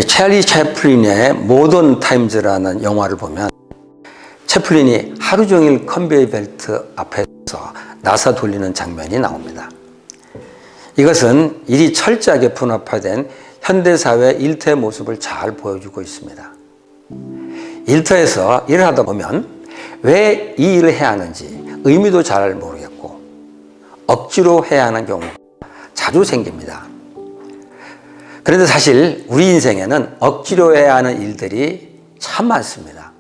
찰리 채플린의 모던 타임즈라는 영화를 보면 채플린이 하루 종일 컨베이어 벨트 앞에서 나사 돌리는 장면이 나옵니다. 이것은 일이 철저하게 분업화된 현대사회 일터의 모습을 잘 보여주고 있습니다. 일터에서 일을 하다 보면 왜 이 일을 해야 하는지 의미도 잘 모르겠고 억지로 해야 하는 경우가 자주 생깁니다. 그런데 사실 우리 인생에는 억지로 해야 하는 일들이 참 많습니다.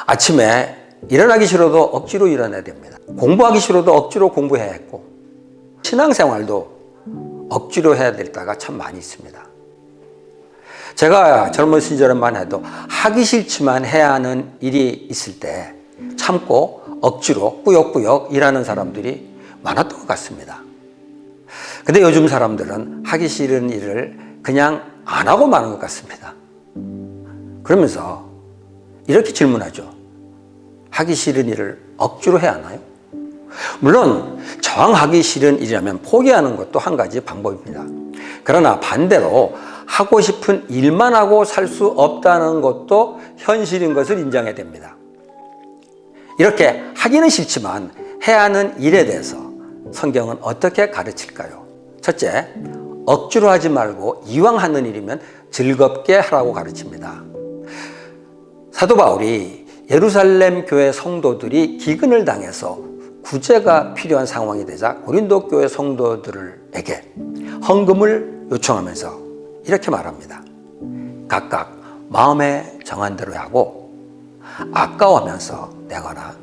아침에 일어나기 싫어도 억지로 일어나야 됩니다. 공부하기 싫어도 억지로 공부해야 했고, 신앙생활도 억지로 해야 될 때가 참 많이 있습니다. 제가 젊은 시절만 해도 하기 싫지만 해야 하는 일이 있을 때 참고 억지로 꾸역꾸역 일하는 사람들이 많았던 것 같습니다. 근데 요즘 사람들은 하기 싫은 일을 그냥 안 하고 마는 것 같습니다. 그러면서 이렇게 질문하죠. 하기 싫은 일을 억지로 해야 하나요? 물론 저항하기 싫은 일이라면 포기하는 것도 한 가지 방법입니다. 그러나 반대로 하고 싶은 일만 하고 살 수 없다는 것도 현실인 것을 인정해야 됩니다. 이렇게 하기는 싫지만 해야 하는 일에 대해서 성경은 어떻게 가르칠까요? 첫째, 억지로 하지 말고 이왕 하는 일이면 즐겁게 하라고 가르칩니다. 사도 바울이 예루살렘 교회 성도들이 기근을 당해서 구제가 필요한 상황이 되자 고린도 교회 성도들에게 헌금을 요청하면서 이렇게 말합니다. 각각 마음에 정한 대로 하고 아까워하면서 내거나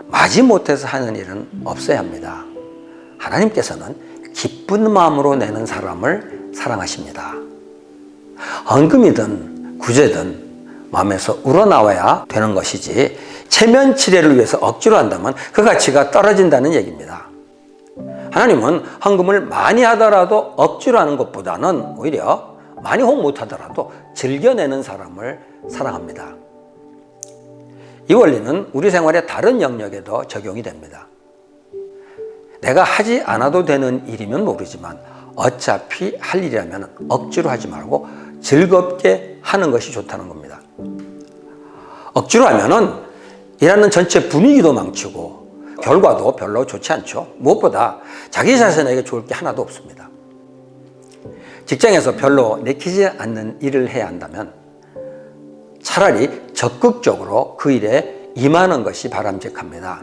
마지못해서 하는 일은 없어야 합니다. 하나님께서는 기쁜 마음으로 내는 사람을 사랑하십니다. 헌금이든 구제든 마음에서 우러나와야 되는 것이지 체면 치레를 위해서 억지로 한다면 그 가치가 떨어진다는 얘기입니다. 하나님은 헌금을 많이 하더라도 억지로 하는 것보다는 오히려 많이 혹 못하더라도 즐겨내는 사람을 사랑합니다. 이 원리는 우리 생활의 다른 영역에도 적용이 됩니다. 내가 하지 않아도 되는 일이면 모르지만 어차피 할 일이라면 억지로 하지 말고 즐겁게 하는 것이 좋다는 겁니다. 억지로 하면은 일하는 전체 분위기도 망치고 결과도 별로 좋지 않죠. 무엇보다 자기 자신에게 좋을 게 하나도 없습니다. 직장에서 별로 내키지 않는 일을 해야 한다면 차라리 적극적으로 그 일에 임하는 것이 바람직합니다.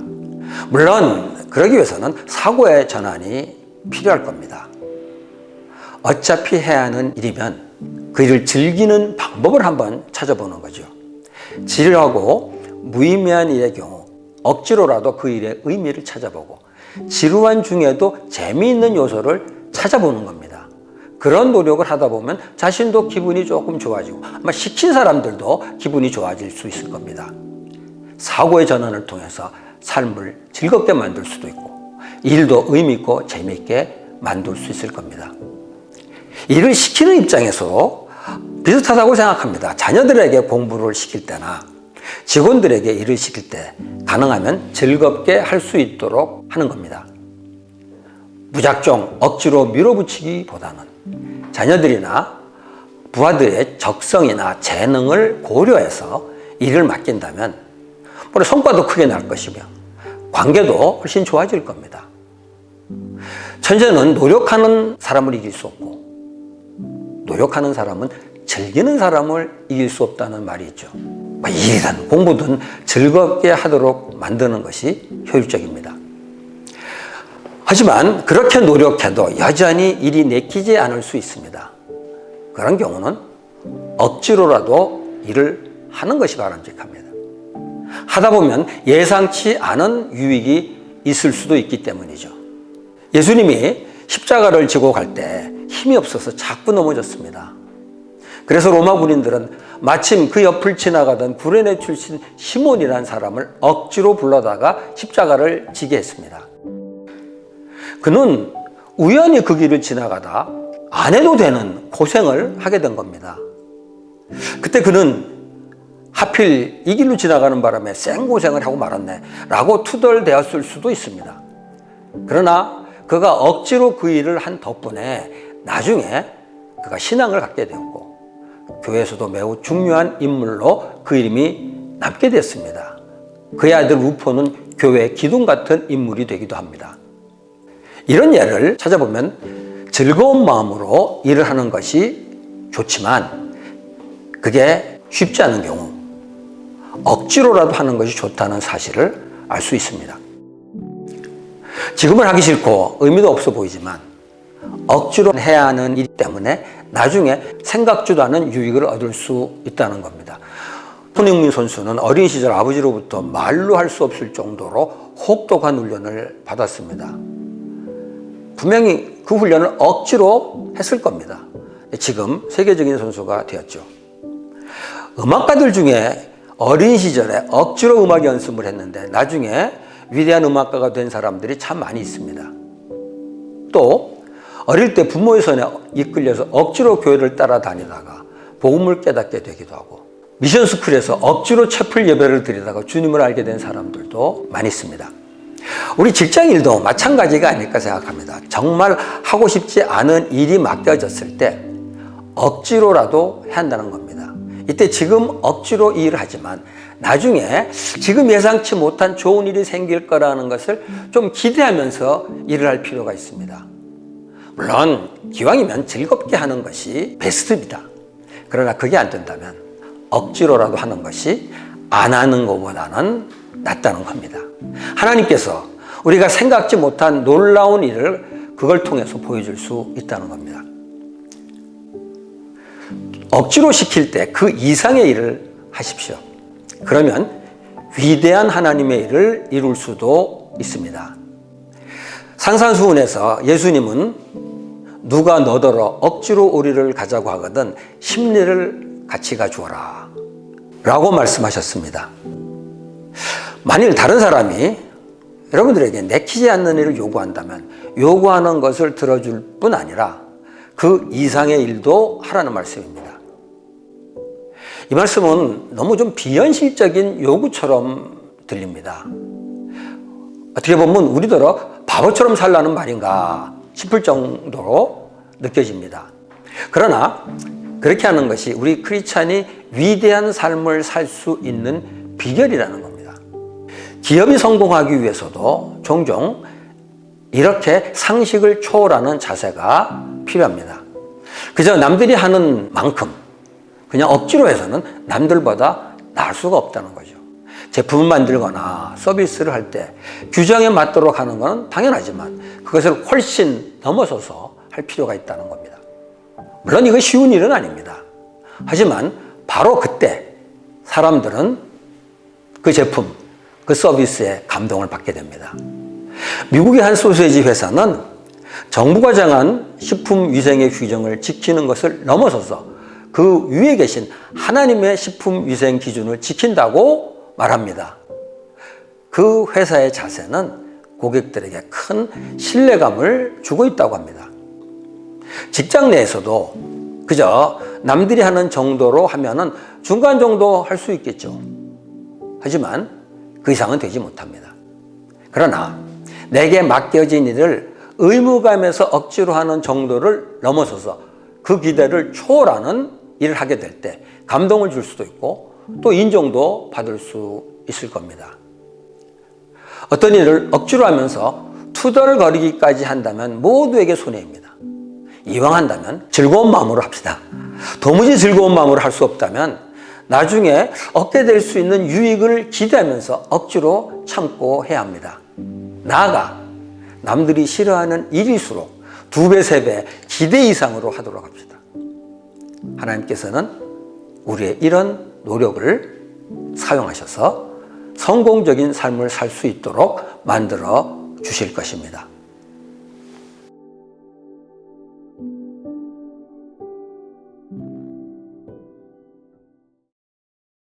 물론 그러기 위해서는 사고의 전환이 필요할 겁니다. 어차피 해야 하는 일이면 그 일을 즐기는 방법을 한번 찾아보는 거죠. 지루하고 무의미한 일의 경우 억지로라도 그 일의 의미를 찾아보고 지루한 중에도 재미있는 요소를 찾아보는 겁니다. 그런 노력을 하다 보면 자신도 기분이 조금 좋아지고 아마 시킨 사람들도 기분이 좋아질 수 있을 겁니다. 사고의 전환을 통해서 삶을 즐겁게 만들 수도 있고 일도 의미 있고 재미있게 만들 수 있을 겁니다. 일을 시키는 입장에서 비슷하다고 생각합니다. 자녀들에게 공부를 시킬 때나 직원들에게 일을 시킬 때 가능하면 즐겁게 할 수 있도록 하는 겁니다. 무작정 억지로 밀어붙이기보다는 자녀들이나 부하들의 적성이나 재능을 고려해서 일을 맡긴다면 성과도 크게 날 것이며 관계도 훨씬 좋아질 겁니다. 천재는 노력하는 사람을 이길 수 없고 노력하는 사람은 즐기는 사람을 이길 수 없다는 말이 있죠. 일이든 공부든 즐겁게 하도록 만드는 것이 효율적입니다. 하지만 그렇게 노력해도 여전히 일이 내키지 않을 수 있습니다. 그런 경우는 억지로라도 일을 하는 것이 바람직합니다. 하다 보면 예상치 않은 유익이 있을 수도 있기 때문이죠. 예수님이 십자가를 지고 갈 때 힘이 없어서 자꾸 넘어졌습니다. 그래서 로마 군인들은 마침 그 옆을 지나가던 구레네 출신 시몬이라는 사람을 억지로 불러다가 십자가를 지게 했습니다. 그는 우연히 그 길을 지나가다 안 해도 되는 고생을 하게 된 겁니다. 그때 그는 하필 이 길로 지나가는 바람에 생고생을 하고 말았네 라고 투덜대었을 수도 있습니다. 그러나 그가 억지로 그 일을 한 덕분에 나중에 그가 신앙을 갖게 되었고 교회에서도 매우 중요한 인물로 그 이름이 남게 됐습니다. 그의 아들 루포는 교회의 기둥 같은 인물이 되기도 합니다. 이런 예를 찾아보면 즐거운 마음으로 일을 하는 것이 좋지만 그게 쉽지 않은 경우 억지로라도 하는 것이 좋다는 사실을 알 수 있습니다. 지금은 하기 싫고 의미도 없어 보이지만 억지로 해야 하는 일 때문에 나중에 생각지도 않은 유익을 얻을 수 있다는 겁니다. 손흥민 선수는 어린 시절 아버지로부터 말로 할 수 없을 정도로 혹독한 훈련을 받았습니다. 분명히 그 훈련을 억지로 했을 겁니다. 지금 세계적인 선수가 되었죠. 음악가들 중에 어린 시절에 억지로 음악 연습을 했는데 나중에 위대한 음악가가 된 사람들이 참 많이 있습니다. 또 어릴 때 부모의 손에 이끌려서 억지로 교회를 따라다니다가 복음을 깨닫게 되기도 하고 미션스쿨에서 억지로 채플 예배를 드리다가 주님을 알게 된 사람들도 많이 있습니다. 우리 직장 일도 마찬가지가 아닐까 생각합니다. 정말 하고 싶지 않은 일이 맡겨졌을 때 억지로라도 해야 한다는 겁니다. 이때 지금 억지로 일을 하지만 나중에 지금 예상치 못한 좋은 일이 생길 거라는 것을 좀 기대하면서 일을 할 필요가 있습니다. 물론 기왕이면 즐겁게 하는 것이 베스트입니다. 그러나 그게 안 된다면 억지로라도 하는 것이 안 하는 것보다는 낫다는 겁니다. 하나님께서 우리가 생각지 못한 놀라운 일을 그걸 통해서 보여줄 수 있다는 겁니다. 억지로 시킬 때 그 이상의 일을 하십시오. 그러면 위대한 하나님의 일을 이룰 수도 있습니다. 상산수훈에서 예수님은 누가 너더러 억지로 우리를 가자고 하거든 심리를 같이 가주어라 라고 말씀하셨습니다. 만일 다른 사람이 여러분들에게 내키지 않는 일을 요구한다면 요구하는 것을 들어줄 뿐 아니라 그 이상의 일도 하라는 말씀입니다. 이 말씀은 너무 좀 비현실적인 요구처럼 들립니다. 어떻게 보면 우리더러 바보처럼 살라는 말인가 싶을 정도로 느껴집니다. 그러나 그렇게 하는 것이 우리 크리스찬이 위대한 삶을 살 수 있는 비결이라는 겁니다. 기업이 성공하기 위해서도 종종 이렇게 상식을 초월하는 자세가 필요합니다. 그저 남들이 하는 만큼 그냥 억지로 해서는 남들보다 나을 수가 없다는 거죠. 제품을 만들거나 서비스를 할 때 규정에 맞도록 하는 건 당연하지만 그것을 훨씬 넘어서서 할 필요가 있다는 겁니다. 물론 이거 쉬운 일은 아닙니다. 하지만 바로 그때 사람들은 그 제품, 그 서비스에 감동을 받게 됩니다. 미국의 한 소세지 회사는 정부가 정한 식품위생의 규정을 지키는 것을 넘어서서 그 위에 계신 하나님의 식품위생 기준을 지킨다고 말합니다. 그 회사의 자세는 고객들에게 큰 신뢰감을 주고 있다고 합니다. 직장 내에서도 그저 남들이 하는 정도로 하면은 중간 정도 할 수 있겠죠. 하지만 그 이상은 되지 못합니다. 그러나 내게 맡겨진 일을 의무감에서 억지로 하는 정도를 넘어서서 그 기대를 초월하는 일을 하게 될 때 감동을 줄 수도 있고 또 인정도 받을 수 있을 겁니다. 어떤 일을 억지로 하면서 투덜거리기까지 한다면 모두에게 손해입니다. 이왕 한다면 즐거운 마음으로 합시다. 도무지 즐거운 마음으로 할 수 없다면 나중에 얻게 될 수 있는 유익을 기대하면서 억지로 참고 해야 합니다. 나아가 남들이 싫어하는 일일수록 2배, 3배 기대 이상으로 하도록 합시다. 하나님께서는 우리의 이런 노력을 사용하셔서 성공적인 삶을 살 수 있도록 만들어 주실 것입니다.